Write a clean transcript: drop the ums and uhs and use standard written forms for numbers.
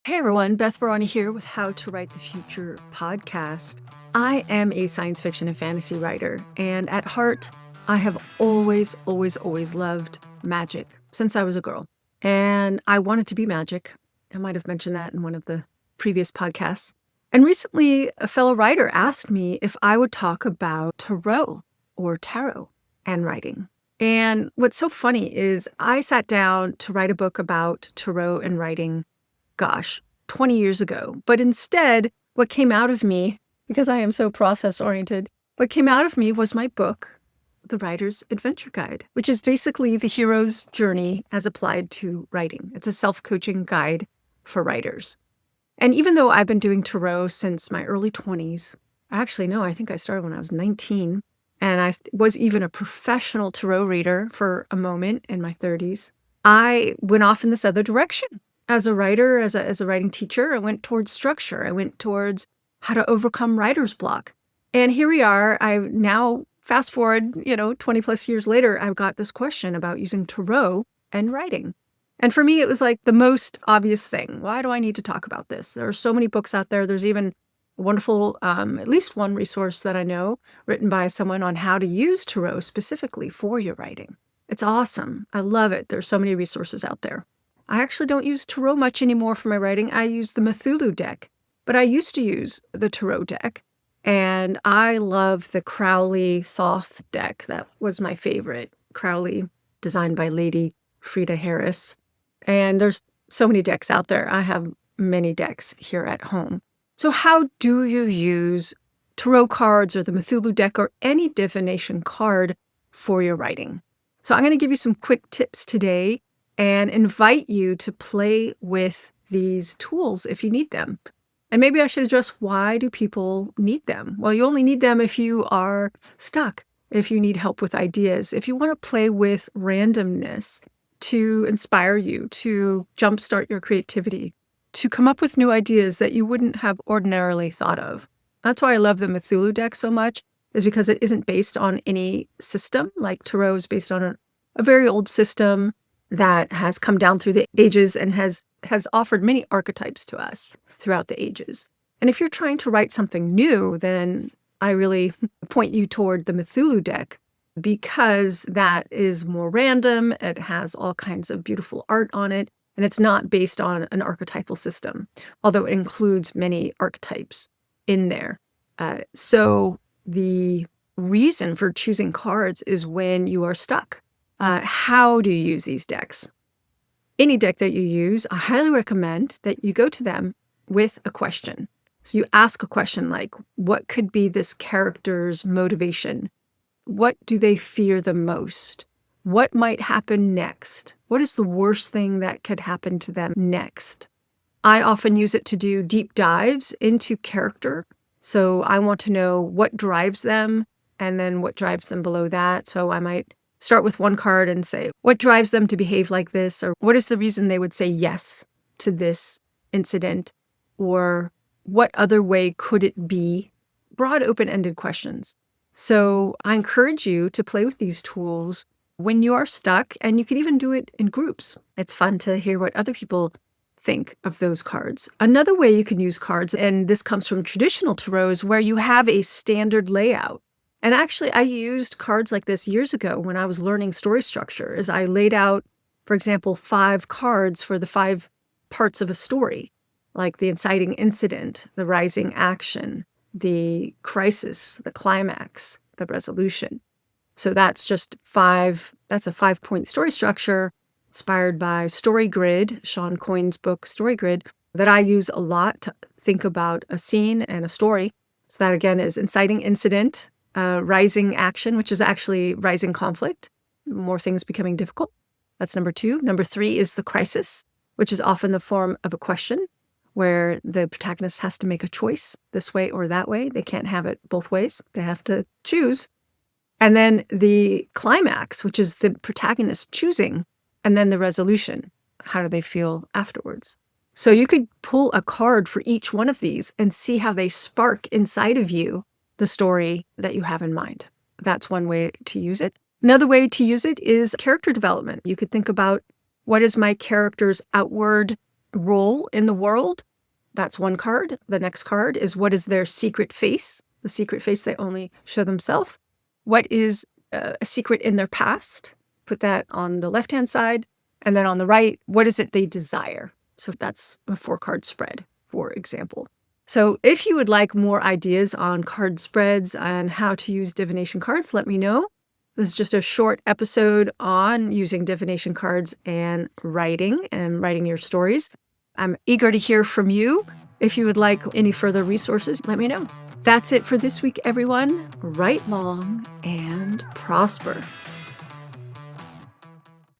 Hey everyone, Beth Barany here with How to Write the Future podcast. I am a science fiction and fantasy writer, and at heart, I have always loved magic since I was a girl. And I wanted to be magic. I might have mentioned that in one of the previous podcasts. And recently, a fellow writer asked me if I would talk about tarot and writing. And what's so funny is I sat down to write a book about tarot and writing 20 years ago. But instead, what came out of me, because I am so process-oriented, what came out of me was my book, The Writer's Adventure Guide, which is basically the hero's journey as applied to writing. It's a self-coaching guide for writers. And even though I've been doing tarot since my early 20s, actually, no, I think I started when I was 19, and I was even a professional tarot reader for a moment in my 30s, I went off in this other direction. As a writer, as a writing teacher, I went towards structure. I went towards how to overcome writer's block. And here we are. I now, fast forward, 20 plus years later, I've got this question about using tarot and writing. And for me, it was like the most obvious thing. Why do I need to talk about this? There are so many books out there. There's even a wonderful, at least one resource that I know, written by someone on how to use tarot specifically for your writing. It's awesome. I love it. There's so many resources out there. I actually don't use tarot much anymore for my writing. I use the Mythulu deck, but I used to use the tarot deck, and I love the Crowley Thoth deck. That was my favorite. Crowley, designed by Lady Frida Harris. And there's so many decks out there. I have many decks here at home. So how do you use tarot cards or the Mythulu deck or any divination card for your writing? So I'm going to give you some quick tips today and invite you to play with these tools if you need them. And maybe I should address, why do people need them? Well, you only need them if you are stuck, if you need help with ideas, if you want to play with randomness to inspire you, to jumpstart your creativity, to come up with new ideas that you wouldn't have ordinarily thought of. That's why I love the Mythulu deck so much, is because it isn't based on any system. Like tarot is based on a very old system that has come down through the ages and has offered many archetypes to us throughout the ages. And if you're trying to write something new, then I really point you toward the Mythulu deck, because that is more random. It has all kinds of beautiful art on it, and it's not based on an archetypal system, although it includes many archetypes in there. So the reason for choosing cards is when you are stuck. How do you use these decks? Any deck that you use, I highly recommend that you go to them with a question. So you ask a question like, what could be this character's motivation? What do they fear the most? What might happen next? What is the worst thing that could happen to them next? I often use it to do deep dives into character. So I want to know what drives them and then what drives them below that. So I might start with one card and say, what drives them to behave like this? Or what is the reason they would say yes to this incident? Or what other way could it be? Broad, open-ended questions. So I encourage you to play with these tools when you are stuck, and you can even do it in groups. It's fun to hear what other people think of those cards. Another way you can use cards, and this comes from traditional tarot, is where you have a standard layout. And actually, I used cards like this years ago when I was learning story structure, as I laid out, for example, 5 cards for the 5 parts of a story, like the inciting incident, the rising action, the crisis, the climax, the resolution. So that's just that's a 5-point story structure inspired by Story Grid, Sean Coyne's book, Story Grid, that I use a lot to think about a scene and a story. So that, again, is inciting incident, rising action, which is actually rising conflict, more things becoming difficult. That's number 2. Number 3 is the crisis, which is often the form of a question where the protagonist has to make a choice this way or that way. They can't have it both ways. They have to choose. And then the climax, which is the protagonist choosing, and then the resolution. How do they feel afterwards? So you could pull a card for each one of these and see how they spark inside of you the story that you have in mind. That's one way to use it. Another way to use it is character development. You could think about, what is my character's outward role in the world. That's one card. The next card is what is their secret face, the secret face they only show themselves. What is a secret in their past? Put that on the left-hand side. And then on the right, what is it they desire? So that's a 4-card spread, for example. So if you would like more ideas on card spreads and how to use divination cards, let me know. This is just a short episode on using divination cards and writing your stories. I'm eager to hear from you. If you would like any further resources, let me know. That's it for this week, everyone. Write long and prosper.